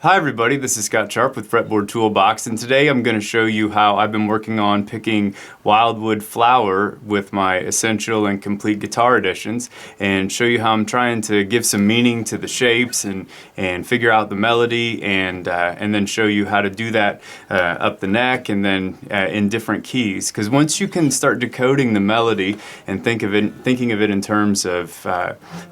Hi everybody, this is Scott Sharp with Fretboard Toolbox, and today I'm going to show you how I've been working on picking Wildwood Flower with my Essential and Complete Guitar Editions, and show you how I'm trying to give some meaning to the shapes and figure out the melody, and then show you how to do that up the neck and then in different keys. Because once you can start decoding the melody and thinking of it in terms of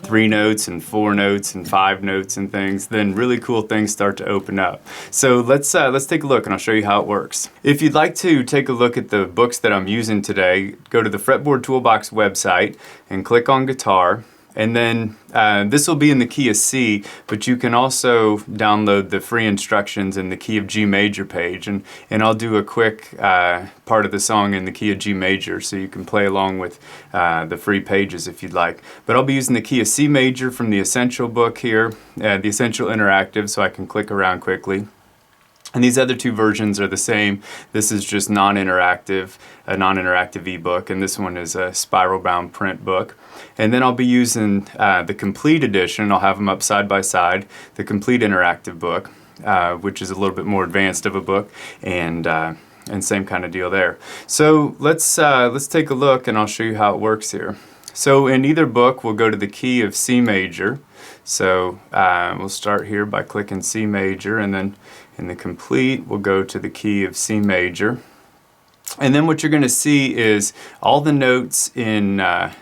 3 notes and 4 notes and 5 notes and things, then really cool things start to open up. So let's take a look and I'll show you how it works. If you'd like to take a look at the books that I'm using today, go to the Fretboard Toolbox website and click on guitar, and then this will be in the key of C, but you can also download the free instructions in the key of G major page, and I'll do a quick part of the song in the key of G major so you can play along with the free pages if you'd like. But I'll be using the key of C major from the Essential book here, the Essential Interactive, so I can click around quickly. And these other 2 versions are the same. This is just non-interactive, a non-interactive ebook, and this one is a spiral bound print book. And then I'll be using the Complete Edition. I'll have them up side by side. The Complete Interactive book, which is a little bit more advanced of a book, and same kind of deal there. So let's take a look, and I'll show you how it works here. So in either book, we'll go to the key of C major. So we'll start here by clicking C major, and then in the Complete, we'll go to the key of C major. And then what you're going to see is all the notes in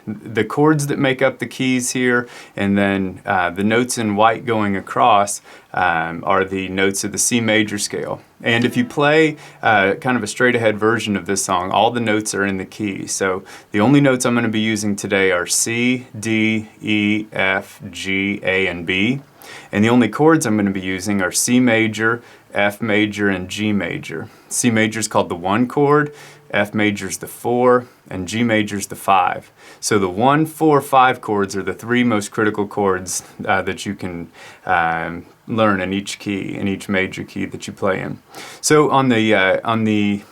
the chords that make up the keys here, and then the notes in white going across are the notes of the C major scale. And if you play kind of a straight ahead version of this song, all the notes are in the key. So the only notes I'm going to be using today are C, D, E, F, G, A, and B. And the only chords I'm going to be using are C major, F major, and G major. C major is called the 1 chord, F major is the 4, and G major is the 5. So the 1, 4, 5 chords are the 3 most critical chords that you can learn in each key, in each major key that you play in. So on the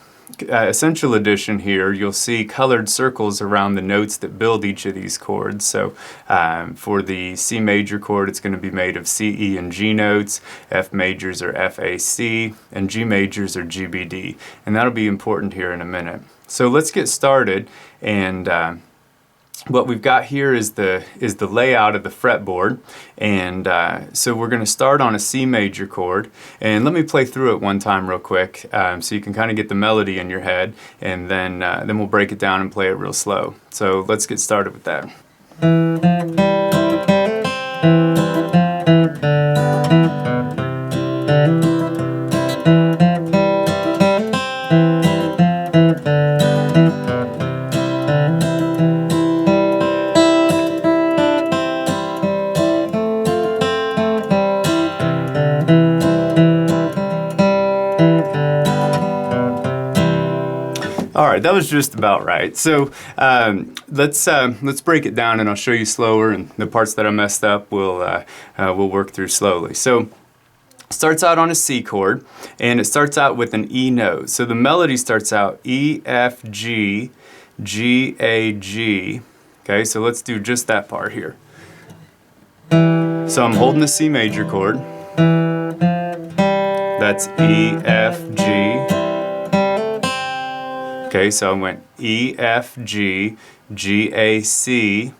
Essential Edition here, you'll see colored circles around the notes that build each of these chords. So for the C major chord, it's going to be made of C, E, and G notes. F majors are F, A, C, and G majors are G, B, D. And that'll be important here in a minute. So let's get started, and what we've got here is the layout of the fretboard, and so we're going to start on a C major chord, and let me play through it one time real quick so you can kind of get the melody in your head, and then we'll break it down and play it real slow. So let's get started with that. All right, that was just about right. So let's break it down, and I'll show you slower, and the parts that I messed up we'll work through slowly. So it starts out on a C chord, and it starts out with an E note. So the melody starts out E, F, G, G, A, G. Okay, so let's do just that part here. So I'm holding the C major chord. That's E, F, G. Okay, so I went E, F, G, G, A, C,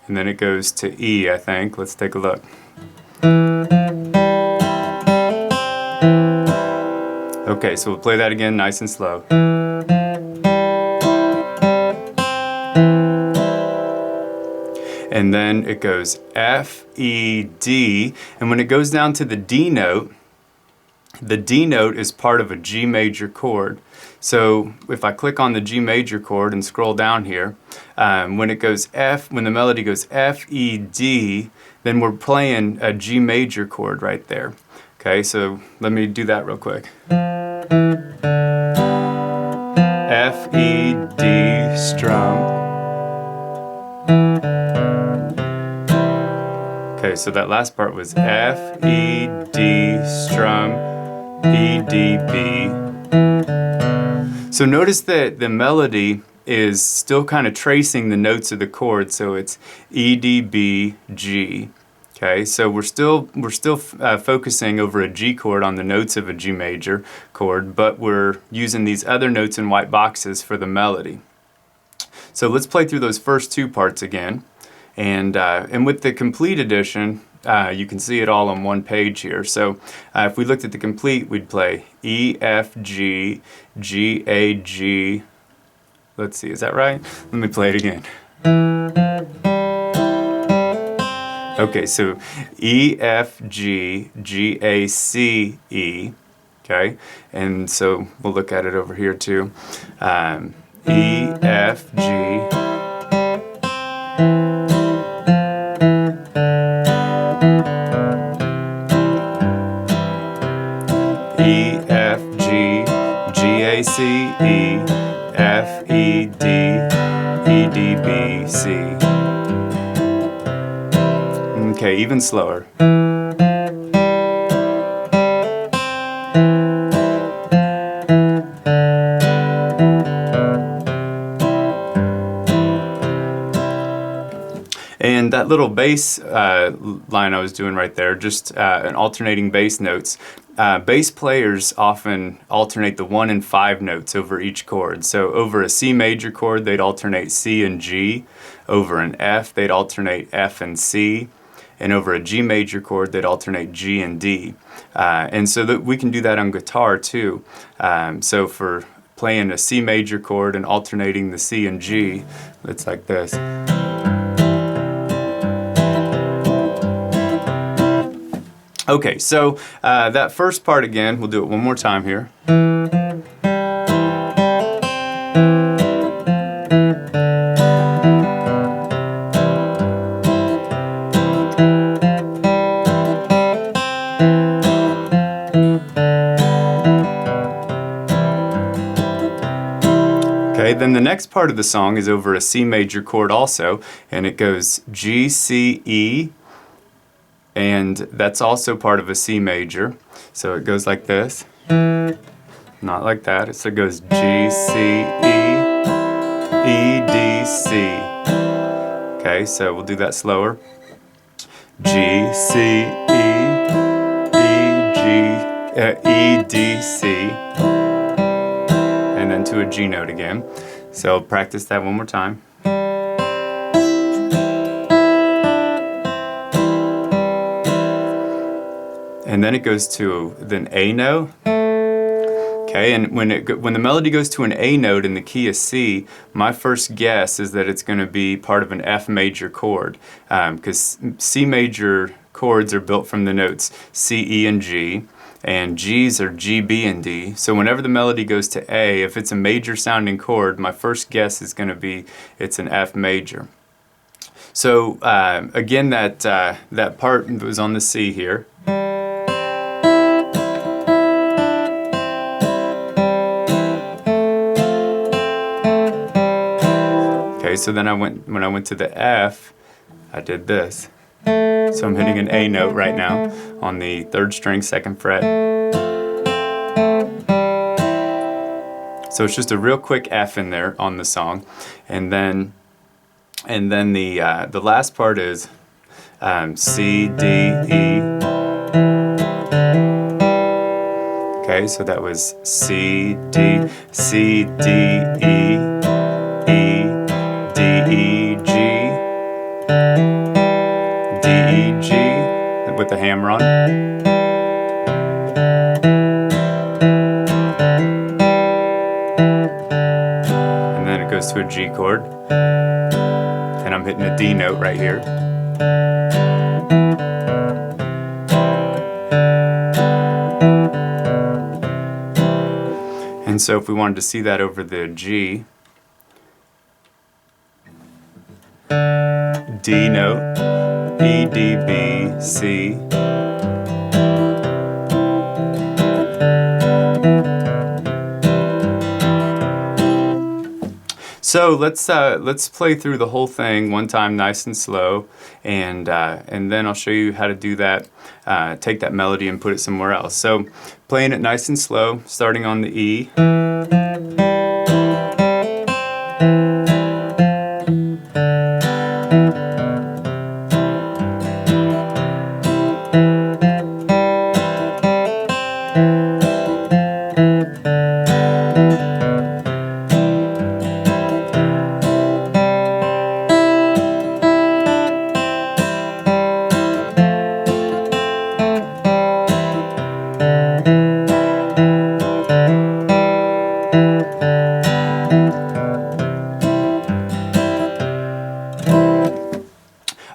and then it goes to E, I think. Let's take a look. Okay, so we'll play that again nice and slow. And then it goes F, E, D, and when it goes down to the D note is part of a G major chord. So if I click on the G major chord and scroll down here, when the melody goes F, E, D, then we're playing a G major chord right there. Okay, so let me do that real quick. F, E, D, strum. Okay, so that last part was F, E, D, strum, E, D, B. So notice that the melody is still kind of tracing the notes of the chord, so it's E, D, B, G. Okay, so we're still focusing over a G chord on the notes of a G major chord, but we're using these other notes in white boxes for the melody. So let's play through those first two parts again, and with the complete edition, you can see it all on one page here. So if we looked at the complete, we'd play E, F, G, G, A, G. Let's see, is that right? Let me play it again. Okay, so E, F, G, G, A, C, E, okay? And so we'll look at it over here too. E, F, G, E, F, G, G, A, C, E, F, E, D, E, D, B, C. Okay, even slower. And that little bass line I was doing right there, just an alternating bass notes. Bass players often alternate the 1 and 5 notes over each chord. So over a C major chord, they'd alternate C and G. Over an F, they'd alternate F and C. And over a G major chord, they'd alternate G and D. And so that we can do that on guitar too. So for playing a C major chord and alternating the C and G, it's like this. Okay, so that first part again, we'll do it one more time here. Okay, then the next part of the song is over a C major chord also, and it goes G, C, E, and that's also part of a C major. So it goes like this, not like that. So it goes G, C, E, E, D, C. Okay, so we'll do that slower. G, C, E, E, G, E, D, C. And then to a G note again. So practice that one more time. And then it goes to an A note. Okay, and when the melody goes to an A note in the key of C, my first guess is that it's going to be part of an F major chord, because C major chords are built from the notes C, E, and G. And G's are G, B, and D. So whenever the melody goes to A, if it's a major sounding chord, my first guess is going to be it's an F major. So again, that part was on the C here. Okay, so then when I went to the F, I did this. So I'm hitting an A note right now on the 3rd string, 2nd fret. So it's just a real quick F in there on the song, and then the last part is C, D, E. Okay, so that was C, D, C, D, E, E, D, E, G. D, E, G, with the hammer on. And then it goes to a G chord. And I'm hitting a D note right here. And so if we wanted to see that over the G, D note, E, D, B, C. So let's play through the whole thing one time, nice and slow, and then I'll show you how to do that. Take that melody and put it somewhere else. So playing it nice and slow, starting on the E.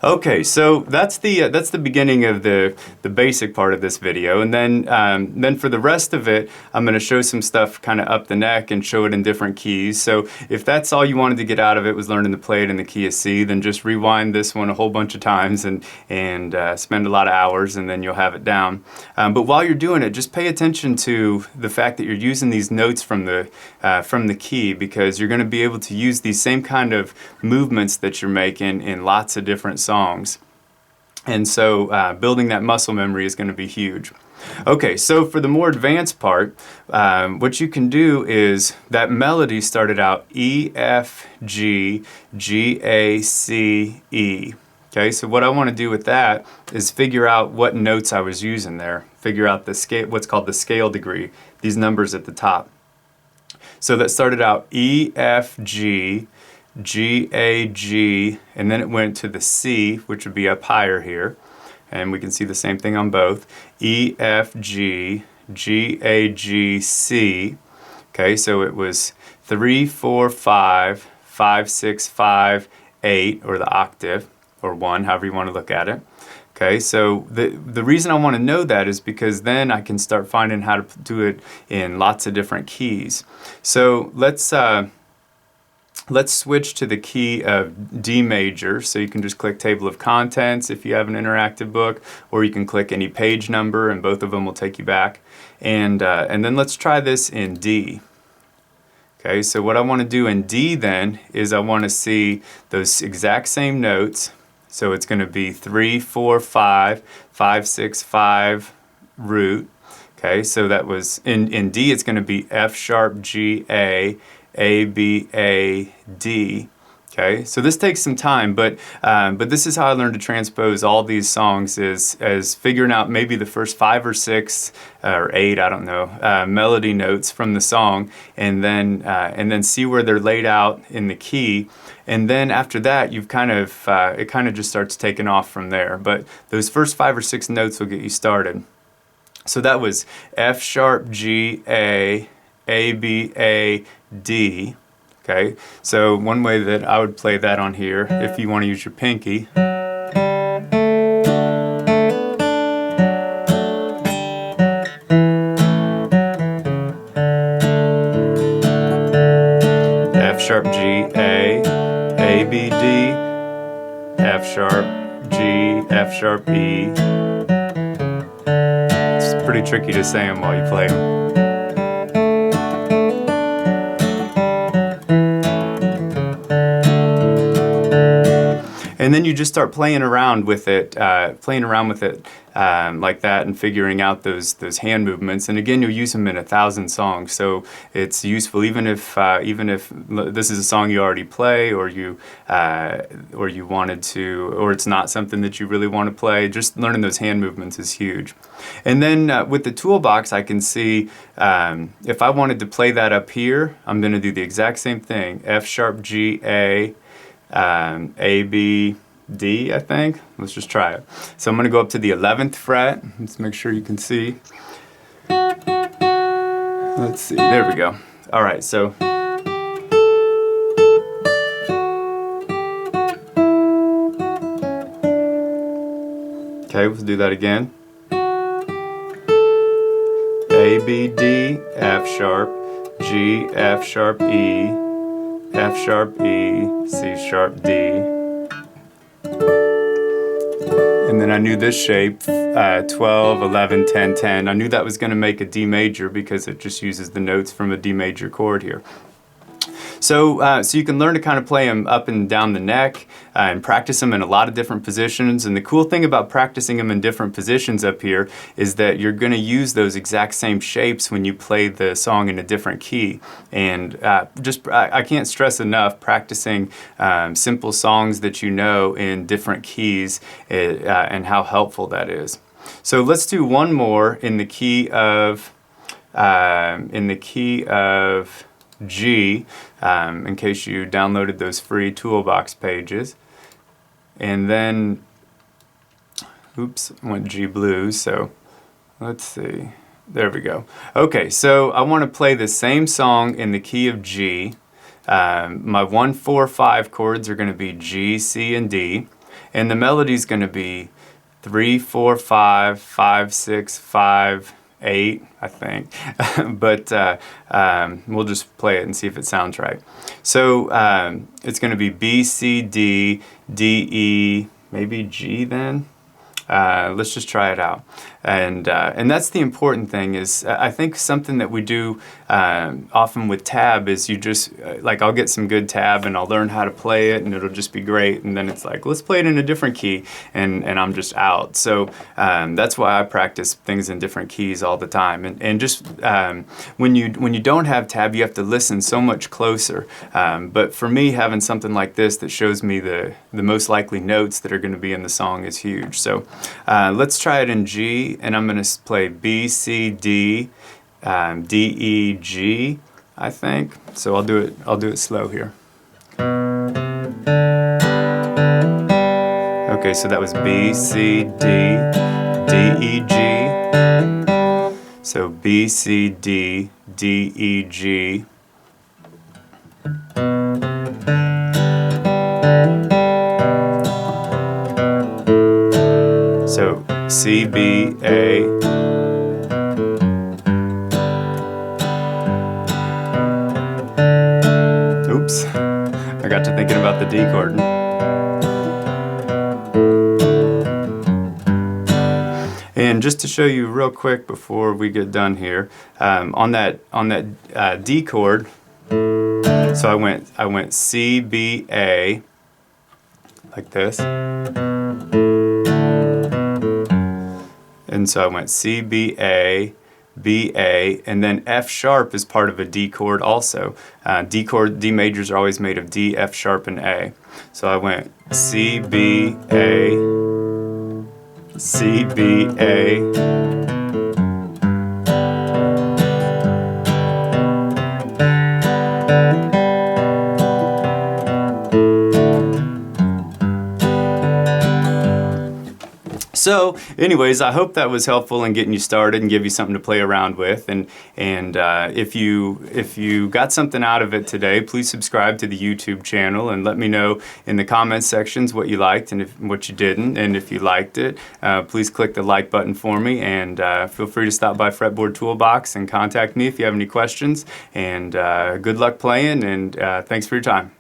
Okay, so that's the beginning of the basic part of this video, and then for the rest of it, I'm going to show some stuff kind of up the neck and show it in different keys. So if that's all you wanted to get out of it was learning to play it in the key of C, then just rewind this one a whole bunch of times and spend a lot of hours, and then you'll have it down. But while you're doing it, just pay attention to the fact that you're using these notes from the key, because you're going to be able to use these same kind of movements that you're making in lots of different songs. And so building that muscle memory is going to be huge. Okay, so for the more advanced part, what you can do is that melody started out E, F, G, G, A, C, E. Okay, so what I want to do with that is figure out what notes I was using there. Figure out the scale, what's called the scale degree, these numbers at the top. So that started out E, F, G, G, A, G, and then it went to the C, which would be up higher here. And we can see the same thing on both. E, F, G, G, A, G, C. Okay, so it was 3, 4, 5, 5, 6, 5, 8, or the octave, or 1, however you want to look at it. Okay, so the reason I want to know that is because then I can start finding how to do it in lots of different keys. So let's switch to the key of D major. So you can just click Table of Contents if you have an interactive book, or you can click any page number and both of them will take you back. And then let's try this in D. Okay, so what I want to do in D then is I want to see those exact same notes. So it's going to be 3, 4, 5, 5, 6, 5, root. Okay, so that was, in D it's going to be F sharp, G, A, B, A, D. Okay, so this takes some time, but this is how I learned to transpose all these songs, as figuring out maybe the first 5 or 6 or 8, I don't know, melody notes from the song, and then see where they're laid out in the key, and then after that you've kind of it kind of just starts taking off from there. But those first 5 or 6 notes will get you started. So that was F sharp, G, A, B, A, D. Okay, so one way that I would play that on here, if you want to use your pinky, F sharp, G, A, B, D, F sharp, G, F sharp, E. It's pretty tricky to say them while you play them. And then you just start playing around with it, like that, and figuring out those hand movements. And again, you'll use them in 1,000 songs, so it's useful even if this is a song you already play, or you wanted to, or it's not something that you really want to play. Just learning those hand movements is huge. And then with the toolbox, I can see if I wanted to play that up here, I'm going to do the exact same thing: F sharp, G, A. B, D, I think. Let's just try it. So I'm going to go up to the 11th fret. Let's make sure you can see. Let's see. There we go. All right, so okay, let's do that again. A, B, D, F sharp, G, F sharp, E, F sharp, E, C sharp, D. And then I knew this shape, 12, 11, 10, 10. I knew that was going to make a D major because it just uses the notes from a D major chord here. So you can learn to kind of play them up and down the neck and practice them in a lot of different positions. And the cool thing about practicing them in different positions up here is that you're going to use those exact same shapes when you play the song in a different key. And I can't stress enough practicing simple songs that you know in different keys and how helpful that is. So let's do one more in the key of G, in case you downloaded those free toolbox pages. And then, oops, I went G blues, so let's see. There we go. Okay, so I want to play the same song in the key of G. My 1, 4, 5 chords are going to be G, C, and D. And the melody is going to be 3, 4, 5, 5, 6, 5, 8, I think. But we'll just play it and see if it sounds right. So it's going to be B, C, D, D, E, maybe G then. Let's just try it out. And that's the important thing is, I think something that we do often with tab is you just, like I'll get some good tab and I'll learn how to play it and it'll just be great. And then it's like, let's play it in a different key and I'm just out. So that's why I practice things in different keys all the time. And just when you don't have tab, you have to listen so much closer. But for me, having something like this that shows me the most likely notes that are going to be in the song is huge. So let's try it in G, and I'm going to play B, C, D, D, E, G, I think. So I'll do it slow here. Okay, so that was B, C, D, D, E, G. So B, C, D, D, E, G. So C, B, A. Oops, I got to thinking about the D chord. And just to show you real quick before we get done here, on that D chord, so I went C, B, A, like this. And so I went C, B, A, B, A, and then F sharp is part of a D chord also. D majors are always made of D, F sharp, and A. So I went C, B, A, C, B, A. So anyways, I hope that was helpful in getting you started and give you something to play around with. And if you got something out of it today, please subscribe to the YouTube channel and let me know in the comments sections what you liked and what you didn't. And if you liked it, please click the like button for me, and feel free to stop by Fretboard Toolbox and contact me if you have any questions. And good luck playing, and thanks for your time.